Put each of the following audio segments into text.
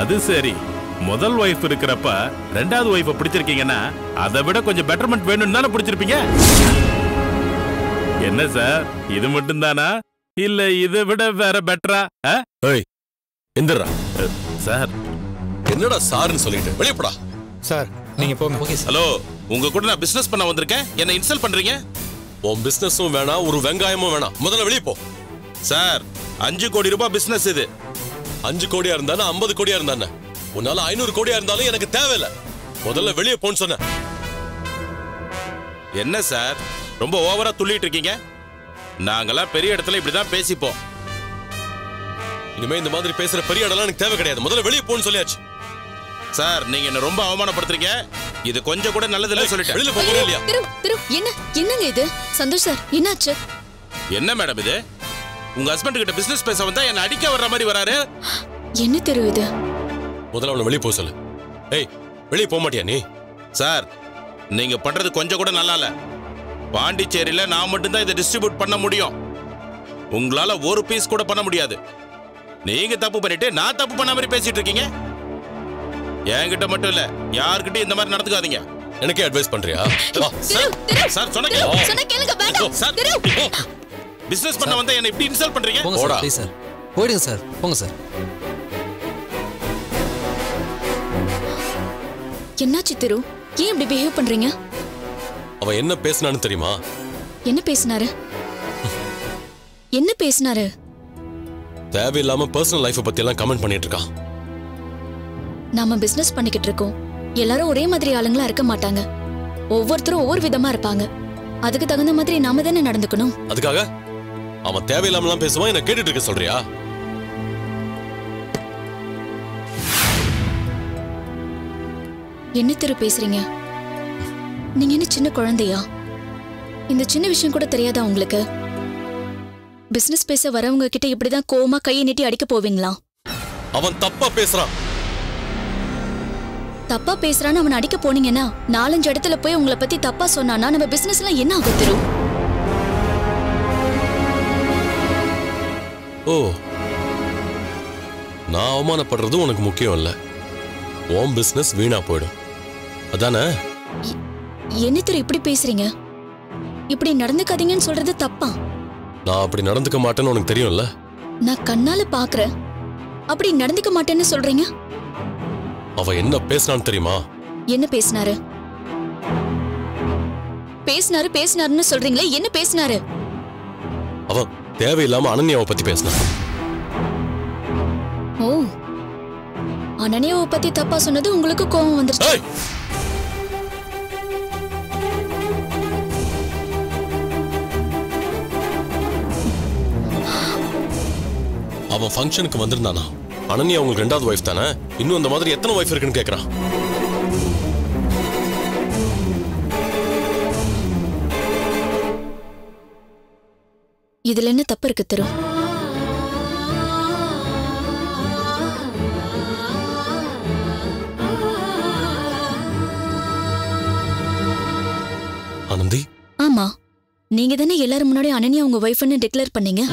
அது சரி, முதல் வைஃப் இருக்கிறப்ப ரெண்டாவது வைஃபை பிடிச்சிருக்கீங்கன்னா அதை விட கொஞ்சம் பெட்டர்மெண்ட் வேணும்னு தானே பிடிச்சிருப்பீங்க. என்ன சார், இது மட்டும் தானா இல்ல இதை விட வேற பெட்டரா? எந்திரா சார். என்னடா சார்னு சொல்லிட்டு வெளியே போடா. சார் நீங்க போங்க. ஹலோ, உங்க கூட நான் பிசினஸ் பண்ண வந்திருக்கேன், என்ன இன்சல்ட் பண்றீங்க? உன் பிசினஸும் வேணாம், ஒரு வெங்காயமும் வேணாம், முதல்ல வெளியே போ. சார், 5 கோடி ரூபாய் பிசினஸ் இது. 5 கோடியா இருந்தானே 50 கோடியா இருந்தானே, உன்னால 500 கோடியா இருந்தாலும் எனக்கு தேவையில்லை, முதல்ல வெளியே போன்னு சொன்ன. என்ன சார், ரொம்ப ஓவரா துள்ளிட்டு இருக்கீங்க? நாங்கெல்லாம் பெரிய இடத்துல இப்படிதான் பேசிப்போம். இனிமே இந்த மாதிரி பேசுற பெரிய இடம்லாம் எனக்கு தேவை கிடையாது, முதல்ல வெளியே போன்னு சொல்லியாச்சு. சார், நீங்க என்ன ரொம்ப அவமானப்படுத்துறீங்க, இது கொஞ்சம் கூட நல்லது இல்ல சொல்லிட்டேன். வெளியில போறே இல்லையா? என்னங்க இது? சந்தோஷ் சார், என்னாச்சு? என்ன மேடம் இது? உங்க ஹஸ்பண்ட் கிட்ட பிசினஸ் பேச வந்தா என்ன அடிக்க வர்ற மாதிரி வராரு. என்ன திரு இது? முதல்ல அவனை வெளியே போக சொல்லு. வெளியே போக மாட்டியா நீ? சார், நீங்க பண்றது கொஞ்சம் கூட நல்லா இல்ல. பாண்டிச்சேரியில நான் மட்டும்தான் இதை டிஸ்ட்ரிபியூட் பண்ண முடியும், உங்களால ஒரு பீஸ் கூட பண்ண முடியாது. நீங்க தப்பு பண்ணிட்டு நான் தப்பு பண்ண மாதிரி பேசிட்டு இருக்கீங்க. என்கிட்ட மட்டும் இல்ல, யார்கிட்டயும் இந்த மாதிரி நடந்துக்காதீங்க. எனக்கே அட்வைஸ் பண்றியா? சார் சொன்ன கேளுங்க. சார், பிசினஸ் பண்ண வந்தா என்ன இப்படி இன்சல்ட் பண்றீங்க? போடா சார், போயிடுங்க சார், போங்க சார். என்னாச்சு திரு, ஏன் இப்படி பிஹேவ் பண்றீங்க? அவன் என்ன பேசினான்னு தெரியுமா? என்ன பேசினாரு? என்ன பேசினாரு? தேவையில்லாம பர்சனல் லைஃப் பத்தி எல்லாம் கமெண்ட் பண்ணிட்டு இருக்கான். நாம பிசினஸ் பண்ணிக்கிட்டு இருக்கோம், எல்லாரும் ஒரே மாதிரி ஆளுங்களா இருக்க மாட்டாங்க, ஒவ்வொருத்தரும் ஒவ்வொரு விதமா இருப்பாங்க. அதுக்கு தகுந்த மாதிரி நாம தானே நடந்துக்கணும். அதுக்காக அவன் தேவையில்லாமலாம் பேசுவான், என்ன கேட்டுட்டு இருக்க சொல்றியா? என்ன திரு பேசுறீங்க? நீங்க என்ன சின்ன குழந்தையா? இந்த சின்ன விஷயம் கூட தெரியாதா உங்களுக்கு? பிசினஸ் பேச வரவங்க கிட்ட இப்படிதான் கோவமா கையை நீட்டி அடிக்க போவீங்களா? அவன் தப்பா பேசுறான். தப்பா பேசுறான்னு அவன் அடிக்க போனீங்கன்னா 4-5 இடத்துல போய் உங்களை பத்தி தப்பா சொன்னானா நம்ம பிசினஸ் எல்லாம் என்ன ஆகும் திரு? ஓ, நான் அவமானப்படுறது உனக்கு முக்கியம் இல்ல, உன் பிசினஸ் வீணா போயிடும் அதானே? என்ன திரு இப்படி பேசுறீங்க? இப்படி நடந்துக்காதீங்கன்னு சொல்றது தப்பா? நான் அப்படி நடந்துக்க மாட்டேன்னு உனக்கு தெரியும்ல. நான் கண்ணால பாக்குறேன், அப்படி நடந்துக்க மாட்டேன்னு சொல்றீங்க. அவ என்ன பேசினான்னு தெரியுமா? என்ன பேசினாரு? பேசினாருன்னு சொல்றீங்களே, என்ன பேசினாரு? அவன் தேவையில்லாம அனன்யாவை பத்தி பேசினான். ஓ, அனன்யாவை பத்தி தப்பா சொன்னது உங்களுக்கு கோபம் வந்துருச்சு. அவன் ஃபங்க்ஷனுக்கு வந்திருந்தானா? அனன்யா உங்களுக்கு 2வது வைஃப் தானே, இன்னும் அந்த மாதிரி எத்தனை வைஃப் இருக்குன்னு கேக்குறான். இதுல என்ன தப்பு இருக்கு திரு? ஆனந்தி, ஆமா, நீங்க தானே எல்லாரும் முன்னாடி அனன்யா உங்க வைஃப்னு டிக்ளேர் பண்ணீங்க.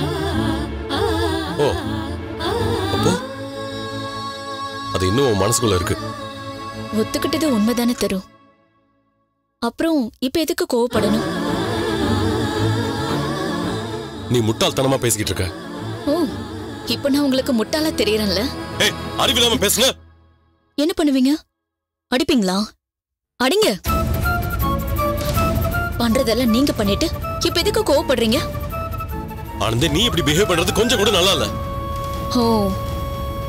ஓ, அப்போ அது இன்னும் உன் மனசுக்குள்ள இருக்கு. ஒத்துக்கிட்டது உண்மைதானே திரு, அப்புறம் இப்ப எதுக்கு கோவப்படணும்? நீ முட்டாள்தனமா பேசிக்கிட்டு இருக்க. ஓ, இப்ப நான் உங்களுக்கு முட்டாளா தெரியறேன்ல? அறிவில்லாம பேசுன. என்ன பண்ணுவீங்க? அடிப்பீங்களா? அடிங்க. பண்றதெல்லாம் நீங்க பண்ணிட்டு இப்ப எதுக்கு கோவப்படுறீங்க? ஆனந்தி, நீ இப்படி பிஹேவ் பண்றது கொஞ்சம் கூட நல்லா இல்ல. ஓ,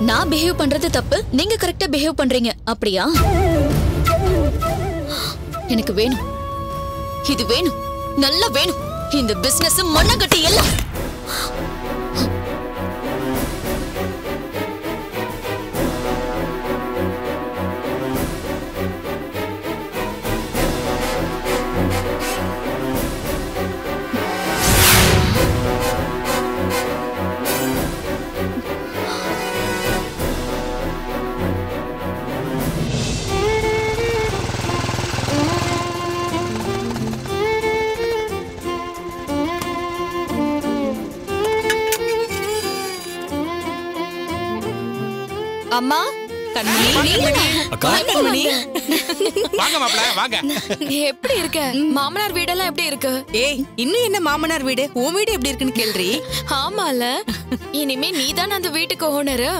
நான் பிஹேவ் பண்றது தப்பு, நீங்க கரெக்டா பிஹேவ் பண்றீங்க அப்படியா? எனக்கு வேணும், இது வேணும், நல்லா வேணும். இந்த பிசினஸ் மண்ணங்கட்டி எல்லாம். அம்மா, கண்மணி வாங்க மாப்ள வாங்க. எப்படி இருக்க? மாமனார் வீடெல்லாம் எப்படி இருக்கு? ஏய், இன்னும் என்ன மாமனார் வீடு? உன் வீடு எப்படி இருக்குன்னு கேள்றி? ஆமால, இனிமே நீதான் அந்த வீட்டுக்கு ஓனரு.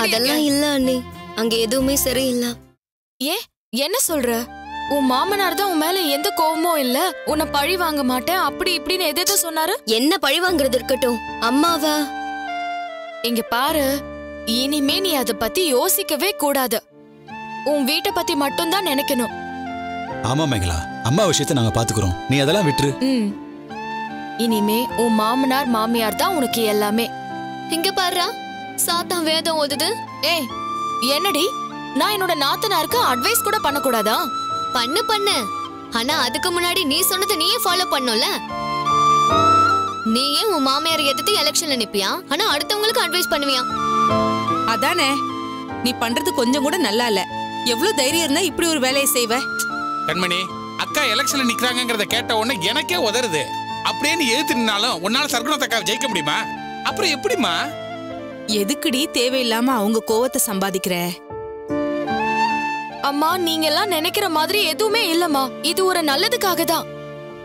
அதெல்லாம் இல்ல அண்ணி, அங்க எதுவுமே சரியில்லை. ஏ, என்ன சொல்ற? உன் மாமனார் தான் உன் மேல எந்த கோவமும் இல்ல, உன்னை பழி வாங்க மாட்டேன் அப்படி இப்படின்னு எதை சொன்னாரு? என்ன பழி வாங்குறது இருக்கட்டும், அம்மாவா? இங்க பாரு, இனிமே நீ அத பத்தி யோசிக்கவே கூடாது. உன் வீட்டை பத்தி மட்டும் தான் நினைக்கணும். ஆமா மேகலா, அம்மா விஷயத்தை நாங்க பாத்துக்கிறோம், நீ அதெல்லாம் விட்டுரு. இனிமே உன் மாமனார் மாமியார் தான் உனக்கு எல்லாமே. இங்க பாருடா, சாத்தான் வேதம் ஓதுது. ஏய், என்னடி, நான் என்னோட நாத்தனாருக்கு அட்வைஸ் கூட பண்ண கூடாதா? பண்ணு, ஆனா அதுக்கு முன்னாடி நீ சொன்னதை நீயே ஃபாலோ பண்ணும்ல. நீயே உன் மாமியார் எதிர்த்து எலெக்ஷன்ல நிப்பியா, ஆனா அடுத்தவங்களுக்கு அட்வைஸ் பண்ணுவியா? அதானே, நீ பண்றது கொஞ்சம் கூட நல்லா இல்ல. எவ்வளவு தைரியம் இருந்தா இப்படி ஒரு வேலையை செய்வ? கண்மணி, அக்கா எலெக்ஷன்ல நிக்கிறாங்கங்கறத கேட்ட உடனே எனக்கே உதறுது. அப்படியே நீ எதிர்த்து நின்னாலும் உன்னால சர்க்குணத்தக்கா ஜெயிக்க முடியுமா? அப்புறம் எப்படிமா? எதுக்குடி தேவையில்லாம அவங்க கோவத்தை சம்பாதிக்கிற? அம்மா, நீங்க எல்லாம் நினைக்கிற மாதிரி எதுவுமே இல்லம்மா. இது ஒரு நல்லதுக்காக தான்.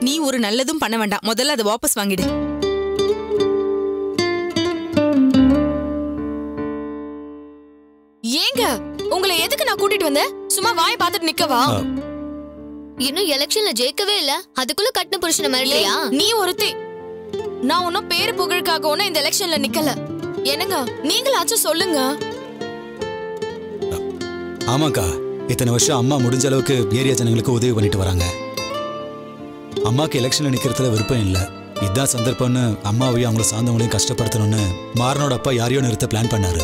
நீ ஒரு நல்லதும் பண்ண வேண்டாம், முதல்ல அதை வாபஸ் வாங்கிடு. ஏங்க, உங்களை எதுக்கு நான் கூட்டிட்டு வந்தேன்? சும்மா வாயை பார்த்துட்டு நிக்கவா? இன்னும் எலெக்ஷன்ல ஜெயிக்கவே இல்ல, அதுக்குள்ள கட்டின புருஷனை மிரட்டியா? நீ ஒருத்தி. நான் ஒன்னும் பேரு புகழுக்காக ஒன்னும் இந்த எலெக்ஷன்ல நிக்கல. என்னங்க, நீங்களாச்சும் சொல்லுங்க. ஆமாக்கா, இத்தனை வருஷம் அம்மா முடிஞ்ச அளவுக்கு ஏரியா ஜனங்களுக்கு உதவி பண்ணிட்டு வராங்க. அம்மாக்கு எலெக்ஷன்ல நிக்கிறதுல விருப்பம் இல்ல. இதுதான் சந்தர்ப்பம்னு அம்மாவையும் அவங்கள சார்ந்தவங்களையும் கஷ்டப்படுத்தணும்னு மாறனோட அப்பா யாரையோ நிறுத்த பிளான் பண்ணாரு.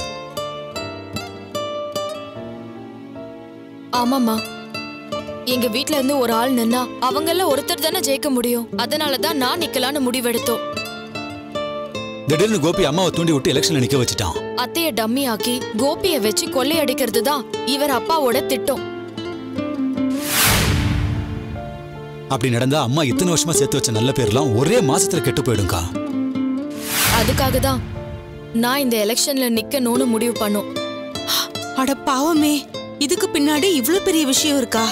ஆமாமா, எங்க வீட்ல இருந்து ஒரு ஆள் நின்னா அவங்கள ஒருத்தர் தானே ஜெயிக்க முடியும். அதனாலதான் நான் நிக்கலான்னு முடிவெடுத்தோம். திடீர்னு கோபி அம்மாவை தூண்டி விட்டு எலெக்ஷன்ல நிக்க வச்சுட்டான். அத்தைய டம்மி ஆக்கி கோபிய வச்சு கொள்ளையடிக்கிறது தான் இவர் அப்பாவோட திட்டம். அப்படி நடந்தா அம்மா இத்தனை வருஷமா சேர்த்து வச்ச நல்ல பேர்லாம் ஒரே மாசத்துல கெட்டு போயிடும்க்கா. அதுக்காக தான் நான் இந்த எலெக்ஷன்ல நிக்கணும்னு முடிவு பண்ணோம். அட பாவமே, இதுக்கு பின்னாடி இவ்ளோ பெரிய விஷயம் இருக்கா?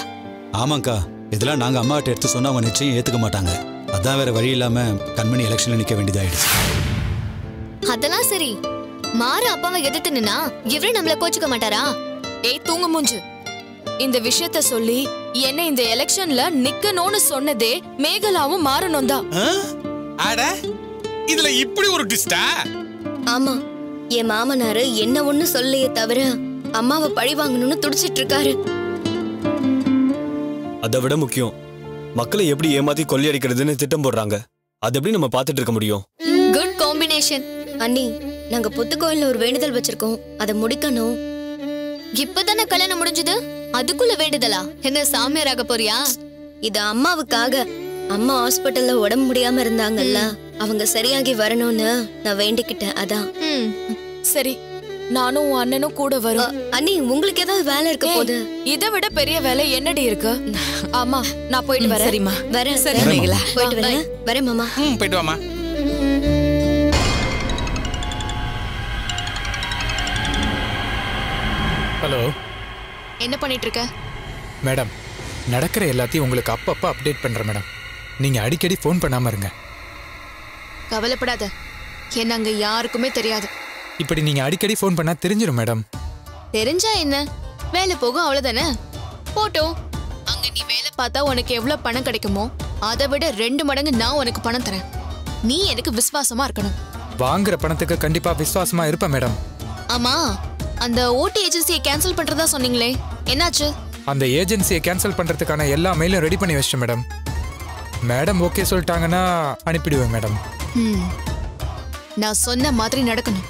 ஆமாக்கா, இதெல்லாம் நாங்க அம்மாட்ட எடுத்து சொன்னா அவங்க நிச்சயம் ஏத்துக்க மாட்டாங்க. அதான் வேற வழி இல்லாம கண்மணி எலெக்ஷன்ல நிக்க வேண்டியதாயிடுச்சு. அதெல்லாம் சரி, மாற அப்பாவை எதிர்த்து நின்னா இவரே நம்மள கோச்சுக்க மாட்டாரா? ஏய் தூங்க மூஞ்சு, இந்த விஷயத்த சொல்லி என்ன இந்த எலெக்ஷன்ல நிக்கணும்னு சொன்னதே மேகலாவும் மாறணும் தான். அட, இதுல இப்படி ஒரு ட்விஸ்டா? ஆமா, என் மாமனாரு என்ன ஒண்ணு சொல்லையே தவிர அம்மாவை பழி வாங்கணும்னு துடிச்சிட்டு இருக்காரு. அதை விட முக்கியம், மக்களை எப்படி ஏமாத்தி கொள்ளையடிக்கிறதுன்னு திட்டம் போடுறாங்க. அது எப்படி நம்ம பார்த்துட்டு இருக்க முடியும்? Good combination. அண்ணி, நாங்க புத்துக்கோயில்ல ஒரு வேண்டுதல் வச்சிருக்கோம், அதை முடிக்கணும். இப்பதானே கல்யாணம் முடிஞ்சது, அதுக்குள்ள வேண்டுதலா? என்ன சாமியாராக போறியா? இது அம்மாவுக்காக. அம்மா ஹாஸ்பிட்டல்ல உடம்பு முடியாம இருந்தாங்கல்ல, அவங்க சரியாகி வரணும்னு நான் வேண்டிக்கிட்டேன். அதான். சரி, நானும் உன் அண்ணனும் கூட வரும். அண்ணி, உங்களுக்கு ஏதாவது வேலை இருக்க போது? இதை விட பெரிய வேலை என்னடி இருக்கு? ஆமா, நான் போயிட்டு வரேன். சரிம்மா, வரேன். சரி மேகலா, போயிட்டு வரேன். வரேன் மாமா. போயிட்டு வாமா. ஹலோ, என்ன பண்ணிட்டு இருக்க? மேடம், நடக்கிற எல்லாத்தையும் உங்களுக்கு அப்பப்போ அப்டேட் பண்ணுறேன் மேடம். நீங்கள் அடிக்கடி ஃபோன் பண்ணாமல் இருங்க. கவலைப்படாத, என்ன அங்க யாருக்குமே தெரியாது. இப்படி நீங்கள் அடிக்கடி ஃபோன் பண்ணால் தெரிஞ்சிடும் மேடம். தெரிஞ்சா என்ன, வேலை போகும் அவ்வளவுதானே. போட்டோம், அங்க நீ வேலை பார்த்தா உனக்கு எவ்வளவு பணம் கிடைக்குமோ அதை விட 2 மடங்கு நான் உனக்கு பணம் தரேன். நீ எனக்கு விசுவாசமா இருக்கணும். வாங்குற பணத்துக்கு கண்டிப்பாக விசுவாசமாக இருப்பேன் மேடம். ஆமா, அந்த ஓடி ஏஜென்சியை கேன்சல் பண்றதா சொன்னீங்களே, என்னாச்சு? அந்த ஏஜென்சியை கேன்சல் பண்ணுறதுக்கான எல்லா மெயிலும் ரெடி பண்ணி வச்சிட்டேன் மேடம். மேடம் ஓகே சொல்லிட்டாங்கன்னா அனுப்பிடுவேன் மேடம். நான் சொன்ன மாதிரி நடக்கணும்.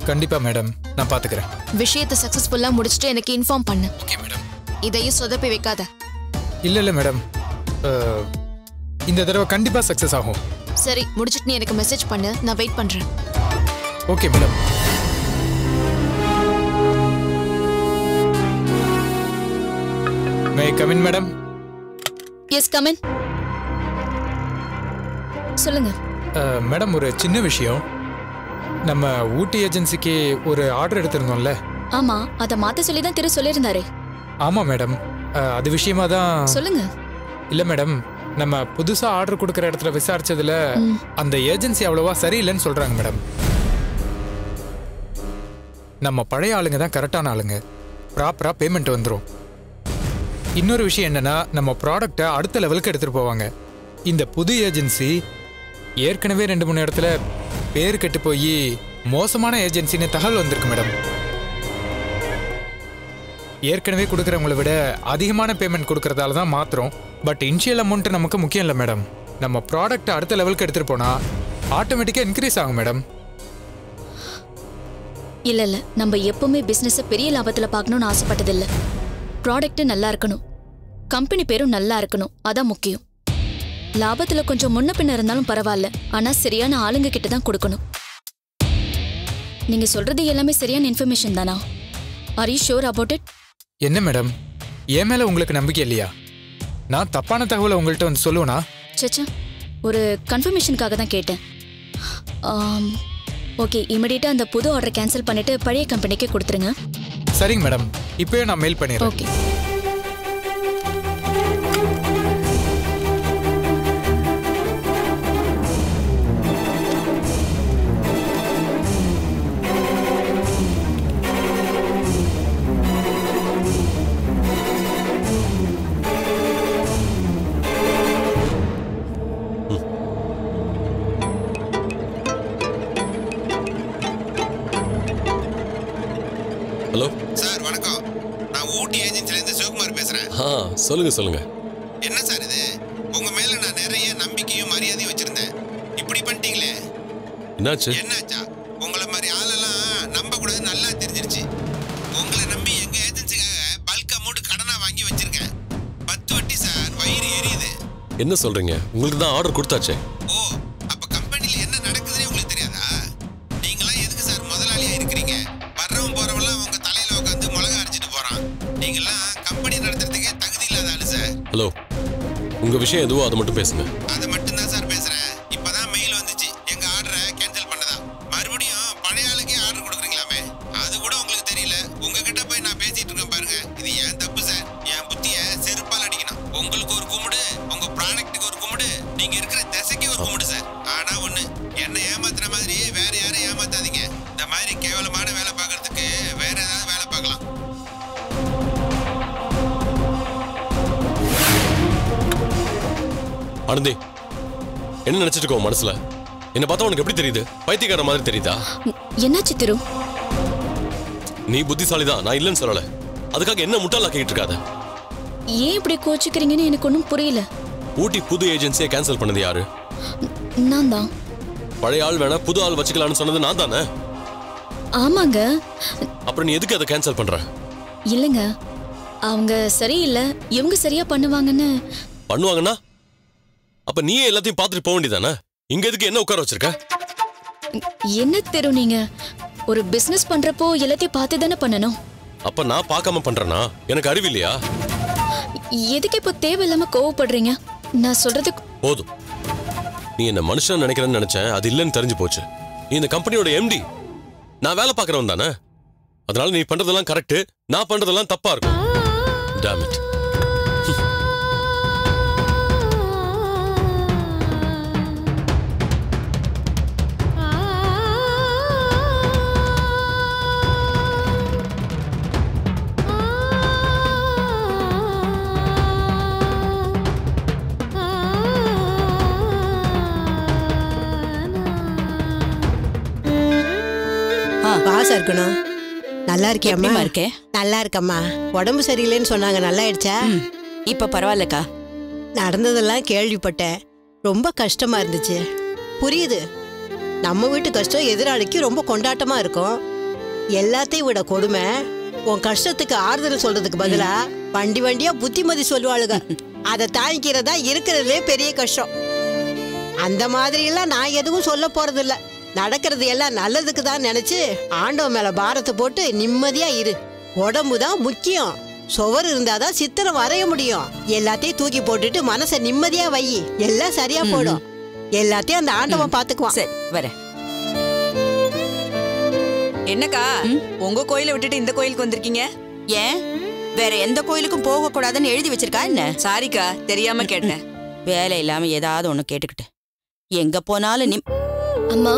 கண்டிப்பா மேடம், நான் பாத்துக்கிறேன். விஷயத்தை சக்சஸ்ஃபுல்லா முடிச்சிட்டு எனக்கு இன்ஃபார்ம் பண்ணு. Okay madam. இதையும் சொதப்பி வைக்காத. இல்ல மேடம், இந்த தடவை கண்டிப்பா சக்சஸ் ஆகும். சரி, முடிச்சிட்டு நீ எனக்கு மெசேஜ் பண்ணு, நான் வெயிட் பண்றேன். Okay madam. May come in madam? Yes, come in. சொல்லுங்க. மேடம், ஒரு சின்ன விஷயம். நம்ம ஊட்டி ஏஜென்சிக்கு ஒரு ஆர்டர் எடுத்திருந்தோம்ல, ஆமா அத மாத்த சொல்லி தான் திரு சொல்லியிருந்தாரு. ஆமா மேடம், அது விஷயமா தான். சொல்லுங்க. இல்ல மேடம், நம்ம புதுசா ஆர்டர் கொடுக்குற இடத்துல விசாரிச்சதுல அந்த ஏஜென்சி அவ்வளவா சரியில்லைன்னு சொல்றாங்க மேடம். நம்ம பழைய ஆளுங்க தான் கரெக்டான ஆளுங்க, ப்ராப்பரா பேமெண்ட் வந்துடும். இன்னொரு விஷயம் என்னன்னா, நம்ம ப்ராடக்டை அடுத்த லெவலுக்கு எடுத்துட்டு போவாங்க. இந்த புது ஏஜென்சி ஏற்கனவே 2-3 இடத்துல பேர் கெட்டு போய் மோசமான ஏஜென்சின்னு தகவல் வந்திருக்கு மேடம். ஏற்கனவே கொடுக்குறவங்களை விட அதிகமான பேமெண்ட் கொடுக்கறதால தான் மாத்திரம். பட் இனிஷியல் அமௌண்ட் நமக்கு முக்கியம் இல்லை மேடம். நம்ம ப்ராடக்ட் அடுத்த லெவலுக்கு எடுத்துட்டு போனா ஆட்டோமேட்டிக்கா இன்க்ரீஸ் ஆகும் மேடம். இல்ல நம்ம எப்பவுமே பிசினஸ் பெரிய லாபத்துல பார்க்கணும்னு ஆசைப்பட்டது இல்ல. ப்ராடக்ட் நல்லா இருக்கணும், கம்பெனி பேரும் நல்லா இருக்கணும், அதான் முக்கியம். லாபத்துல கொஞ்சம் முன்ன பின்ன இருந்தாலும் பரவாயில்ல, ஆனா சரியான ஆளுங்க கிட்ட தான் கொடுக்கணும். நீங்க சொல்றது எல்லாமே சரியான இன்ஃபர்மேஷன் தானா? Are you sure about it? என்ன மேடம், என் மேல உங்களுக்கு நம்பிக்கை இல்லையா? நான் தப்பான தகவலை உங்கள்கிட்ட வந்து சொல்லுவேனா? சச்சா, ஒரு கன்ஃபர்மேஷனுக்காக தான் கேட்டேன். ஓகே, இமிடியேட்டா அந்த புது ஆர்டர் கேன்சல் பண்ணிட்டு பழைய கம்பெனிக்கே கொடுத்துருங்க. சரிங்க மேடம், இப்போயே நான் மெயில் பண்ணிடுறேன். ஓகே. ஹலோ சார், வணக்கம். நான் ஊட்டி ஏஜென்சிலேருந்து சிவகுமார் பேசுகிறேன். சொல்லுங்க. என்ன சார் இது? உங்கள் மேலே நான் நிறைய நம்பிக்கையும் மரியாதையும் வச்சுருந்தேன். இப்படி பண்ணிட்டீங்களே. என்னாச்சா? உங்களை மாதிரி ஆளெல்லாம் நம்பக்கூடாது நல்லா தெரிஞ்சிருச்சு. உங்களை நம்பி எங்கள் ஏஜென்சிக்காக பல்க் அமௌண்ட் கடனாக வாங்கி வச்சுருக்கேன். 10 வட்டி சார், வயிறு எரியுது. என்ன சொல்றீங்க? உங்களுக்கு தான் ஆர்டர் கொடுத்தாச்சே. ஓ, அப்போ கம்பெனியில் என்ன நடக்குதுன்னு உங்களுக்கு தெரியாதா? நீங்களாம் எதுக்கு சார் முதலாளியாக இருக்கிறீங்க? வர்றவன் போறவெல்லாம் உங்க தலையில உட்காந்து மிளகா அரைச்சிட்டு போறான். நீங்களாம் கம்பெனி நடத்துறதுக்கே தகுதி இல்லாத ஆளு சார். ஹலோ, உங்க விஷயம் எதுவோ அதை மட்டும் பேசுங்க. அதை மட்டும் தான் சார் பேசுறேன். இப்பதான் மெயில் வந்துச்சு, எங்க ஆர்டரை கேன்சல் பண்ணதா. மறுபடியும் பழைய ஆளுக்கே ஆர்டர் கொடுக்குறீங்களாமே, அது கூட உங்களுக்கு தெரியல. உங்ககிட்ட போய் நான் பேசிட்டு இருக்கேன் பாருங்க. இது ஏன் தப்பு சார். என் புத்திய செருப்பால் அடிக்கணும். உங்களுக்கு ஒரு கும்பிடு, உங்க ப்ராடக்ட்டுக்கு ஒரு கும்பிடு, நீங்க இருக்கிற திசைக்கு ஒரு கும்பிடு சார். ஆனா ஒண்ணு, என்ன ஏமாத்துற மாதிரி வேற யாரையும் ஏமாத்தாதீங்க. இந்த மாதிரி கேவலமான வேலை பார்க்கறதுக்கு வேற ஏதாவது வேலை பார்க்கலாம். ஆனந்தி, என்ன நினைச்சிட்டு இருக்கோம் மனசுல? என்ன பார்த்தா உனக்கு எப்படி தெரியுது? பைத்தியக்கார மாதிரி தெரியுதா? என்னாச்சு திரு? நீ புத்திசாலிதான், நான் இல்லைன்னு சொல்லல. அதுக்காக என்ன முட்டாளாக்கிட்டு இருக்காத. ஏன் இப்படி கோச்சிக்கிறீங்கன்னு எனக்கு ஒன்றும் புரியல. ஊட்டி புது ஏஜென்சியை கேன்சல் பண்ணது யாரு? நான் தான். பழைய ஆள் வேணா புது ஆள் வச்சுக்கலாம்னு சொன்னது நான் தானே? ஆமாங்க. அப்புறம் நீ எதுக்கு அதை கேன்சல் பண்ற? இல்லைங்க, அவங்க சரியில்லை, இவங்க சரியா பண்ணுவாங்கன்னா அப்ப நீயே எல்லாத்தையும் பார்த்துட்டு போக வேண்டியதானே? இங்க எதுக்கு என்ன உட்கார வச்சிருக்க? என்ன திரு, நீங்க ஒரு பிசினஸ் பண்றப்போ எல்லாத்தையும் பார்த்து தானே பண்ணணும். அப்ப நான் பார்க்காம பண்றேனா? எனக்கு அறிவு இல்லையா? எதுக்கு இப்போ தேவையில்லாம கோவப்படுறீங்க? நான் சொல்றது போதும். நீ என்ன மனுஷன் நினைக்கிறேன்னு நினைச்சேன், அது இல்லைன்னு தெரிஞ்சு போச்சு. நீ இந்த கம்பெனியோட எம்டி, நான் வேலை பார்க்கறவன் தானே. அதனால நீ பண்றதெல்லாம் கரெக்ட், நான் பண்றதெல்லாம் தப்பா இருக்கும். Damn it. பாசா இருக்கணும். நல்லா இருக்கியாம்மா? இருக்கேன். நல்லா இருக்கம்மா. உடம்பு சரியில்லைன்னு சொன்னாங்க, நல்லா ஆயிடுச்சா? இப்ப பரவாயில்லக்கா. நடந்ததெல்லாம் கேள்விப்பட்டேன். ரொம்ப கஷ்டமா இருந்துச்சு. புரியுது. நம்ம வீட்டு கஷ்டம் எதிராளிக்கு ரொம்ப கொண்டாட்டமா இருக்கும். எல்லாத்தையும் விட கொடுமை, உன் கஷ்டத்துக்கு ஆறுதல் சொல்றதுக்கு பதிலா வண்டி வண்டியா புத்திமதி சொல்லுவாளுங்க. அதை தாங்கிக்கிறதா இருக்கிறதுலே பெரிய கஷ்டம். அந்த மாதிரி எல்லாம் நான் எதுவும் சொல்ல போறதில்ல. நடக்கிறது எல்லாம் நல்லதுக்கு தான் நினைச்சு ஆண்டவன் மேல பாரத்தை போட்டு நிம்மதியா இரு. உடம்பு தான் முக்கியம். சுவர் இருந்தாதான் சித்திரம் வரைய முடியும். எல்லாத்தையும் தூக்கி போட்டுட்டு மனசை நிம்மதியா வை, எல்லாம் சரியா போடும். எல்லாத்தையும் அந்த ஆண்டவன் பாத்துக்குவான். சரி, வரேன். என்னக்கா உங்க கோயிலை விட்டுட்டு இந்த கோயிலுக்கு வந்திருக்கீங்க? ஏன் வேற எந்த கோயிலுக்கும் போக கூடாதுன்னு எழுதி வச்சிருக்கா என்ன? சாரிக்கா, தெரியாம கேட்டேன். வேலை இல்லாம ஏதாவது ஒண்ணு கேட்டுக்கிட்டு எங்க போனாலும் அம்மா,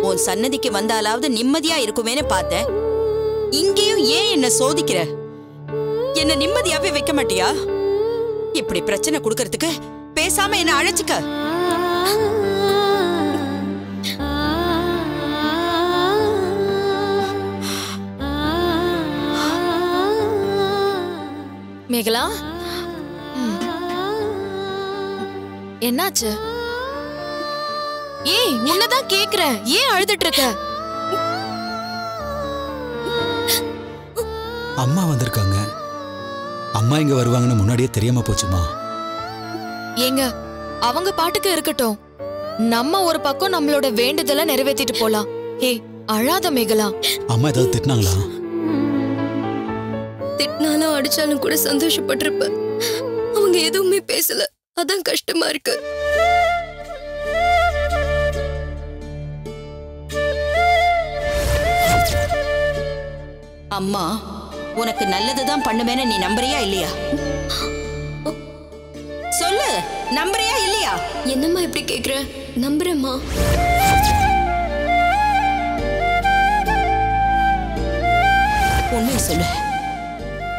உன் சன்னதிக்கு வந்தாலாவது நிம்மதியா இருக்குமேன்னு பார்த்தேன். இங்கேயும் ஏன் என்ன சோதிக்கிற? என்ன நிம்மதியாவே வைக்க மாட்டியா? இப்படி பிரச்சனை கொடுக்கறதுக்கு பேசாம என்ன அழைச்சுக்க. மேகலா, என்னாச்சு? ஏய், உன்னதான் கேக்குறேன், ஏன் அழுதுட்டு இருக்க? அம்மா வந்திருக்காங்க. அம்மா இங்க வருவாங்கன்னு முன்னாடியே தெரியாம போச்சுமா. ஏங்க, அவங்க பாட்டுக்கு இருக்கட்டும். நம்ம ஒரு பக்கம் நம்மளோட வேண்டுதலை நிறைவேற்றிட்டு போலாம். ஏய், அழாத மேகலா. அம்மா ஏதாவது திட்டினாங்களா? திட்டினாலும் அடிச்சாலும் கூட சந்தோஷப்பட்டிருப்ப. அவங்க எதுவுமே பேசல, அதான் கஷ்டமா இருக்கு. அம்மா உனக்கு நல்லதுதான் பண்ணுவேன்னு நீ நம்புறியா இல்லையா? சொல்லு, நம்புறியா இல்லையா? என்னம்மா இப்படி கேக்குற? நம்புறேம்மா. உண்மையை சொல்லு.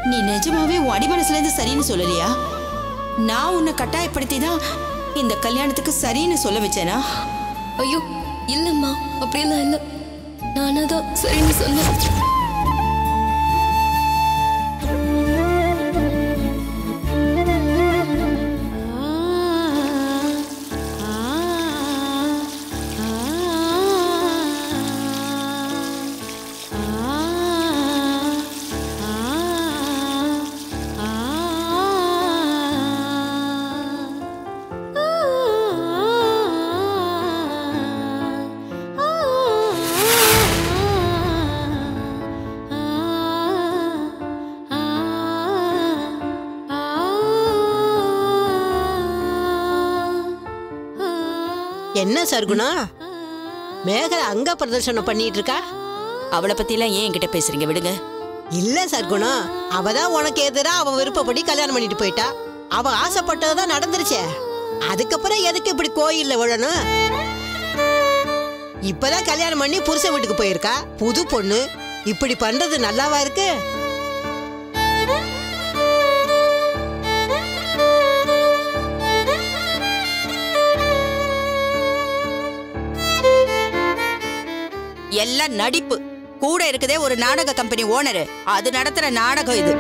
நீ நிஜமாவே உன் அடிமனசுல இருந்து சரின்னு சொல்லலையா? நான் உன்னை கட்டாயப்படுத்தி தான் இந்த கல்யாணத்துக்கு சரின்னு சொல்ல வச்சேனா? ஐயோ இல்லம்மா, அப்படியெல்லாம் இல்ல. நானாதான் சரின்னு சொன்னேன். என்ன சர்குணா, மேகலை அங்க பிரதர்ஷனம் பண்ணிட்டு இருக்கா? அவளை பத்தி எல்லாம் ஏன் என்கிட்ட பேசுறீங்க? விடுங்க. இல்ல சர்குணா, அவதான் உனக்கு எதிரா அவ விருப்பப்படி கல்யாணம் பண்ணிட்டு போயிட்டா. அவ ஆசைப்பட்டதுதான் நடந்துருச்சே. அதுக்கப்புறம் எதுக்கு இப்படி கோயில்ல விழணும்? இப்பதான் கல்யாணம் பண்ணி புருஷன் வீட்டுக்கு போயிருக்கா, புது பொண்ணு. இப்படி பண்றது நல்லாவா இருக்கு? எல்லாம் நடிப்பு. கூட இருக்குதே ஒரு நாடக கம்பெனி ஓனரு, அது நடத்துற நாடகம் இது.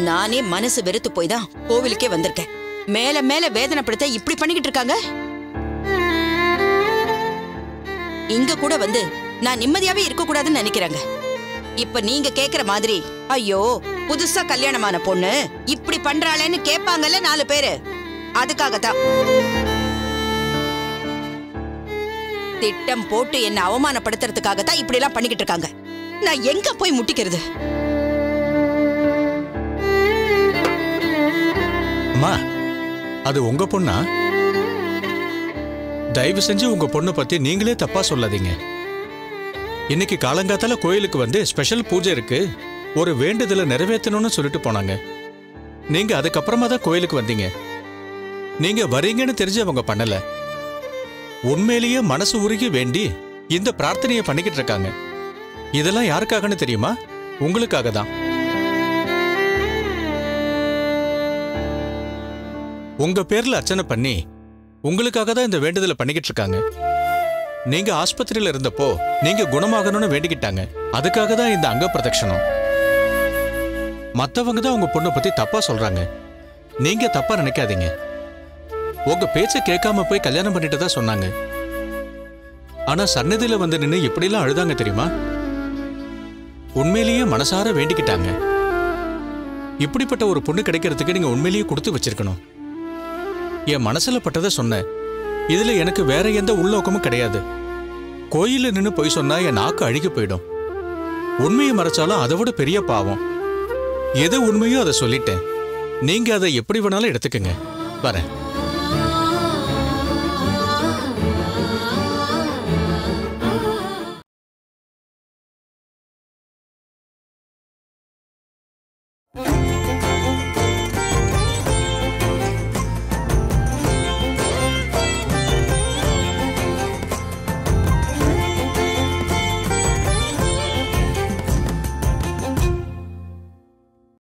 நானே மனசு வெறுத்து போய் தான் கோவிலுக்கே வந்திருக்கேன். மேல மேல வேதனைப்படுத்த இப்படி பண்ணிக்கிட்டு இருக்காங்க. இங்க கூட வந்து நான் நிம்மதியாவே இருக்க கூடாதுன்னு நினைக்கிறாங்க. இப்ப நீங்க கேக்குற மாதிரி, ஐயோ புதுசா கல்யாணமான பொண்ணு இப்படி பண்றாளேன்னு கேட்பாங்கல்ல 4 பேரு. அதுக்காகத்தான் திட்டம் போட்டு என்ன அவமானப்படுத்துறதுக்காகத்தான் இப்படி எல்லாம் பண்ணிக்கிட்டு இருக்காங்க. நான் எங்க போய் முட்டிக்கிறது? அம்மா, அது உங்க பொண்ணா? தயவு செஞ்சு உங்க பொண்ணை பத்தி நீங்களே தப்பா சொல்லாதீங்க. இன்னைக்கு காலங்காத்தால கோயிலுக்கு வந்து ஸ்பெஷல் பூஜை இருக்கு, ஒரு வேண்டுதலை நிறைவேற்றணும்னு சொல்லிட்டு போனாங்க. நீங்க அதுக்கப்புறமா தான் கோயிலுக்கு வந்தீங்க. நீங்க வரீங்கன்னு தெரிஞ்சு அவங்க பண்ணல. உண்மையிலேயே மனசு உருகி வேண்டி இந்த பிரார்த்தனையை பண்ணிக்கிட்டு இருக்காங்க. இதெல்லாம் யாருக்காகன்னு தெரியுமா? உங்களுக்காக தான். உங்க பேர்ல அர்ச்சனை பண்ணி உங்களுக்காக தான் இந்த வேண்டுதலை பண்ணிக்கிட்டு இருக்காங்க. நீங்க ஆஸ்பத்திரியில இருந்தப்போ நீங்க குணமாகணும்னு வேண்டிக்கிட்டாங்க. அதுக்காக தான் இந்த அங்க பிரதட்சணம். மத்தவங்க தான் உங்க பொண்ணை பத்தி தப்பா சொல்றாங்க, நீங்க தப்பா நினைக்காதீங்க. உங்க பேச்ச கேட்காம போய் கல்யாணம் பண்ணிட்டு தான் சொன்னாங்க. ஆனா சன்னதியில வந்து நின்று எப்படிலாம் அழுதாங்க தெரியுமா? உண்மையிலேயே மனசார வேண்டிக்கிட்டாங்க. இப்படிப்பட்ட ஒரு பொண்ணு கிடைக்கிறதுக்கு நீங்க உண்மையிலேயே கொடுத்து வச்சிருக்கணும். என் மனசுல பட்டதை சொன்னேன். இதுல எனக்கு வேற எந்த உள்நோக்கமும் கிடையாது. கோயில நின்று போய் சொன்னா என் நாக்கு அழுகி போயிடும். உண்மையை மறைச்சாலும் அதை விட பெரிய பாவம். எது உண்மையோ அதை சொல்லிட்டேன். நீங்க அதை எப்படி வேணாலும் எடுத்துக்கங்க. வரேன். ஆ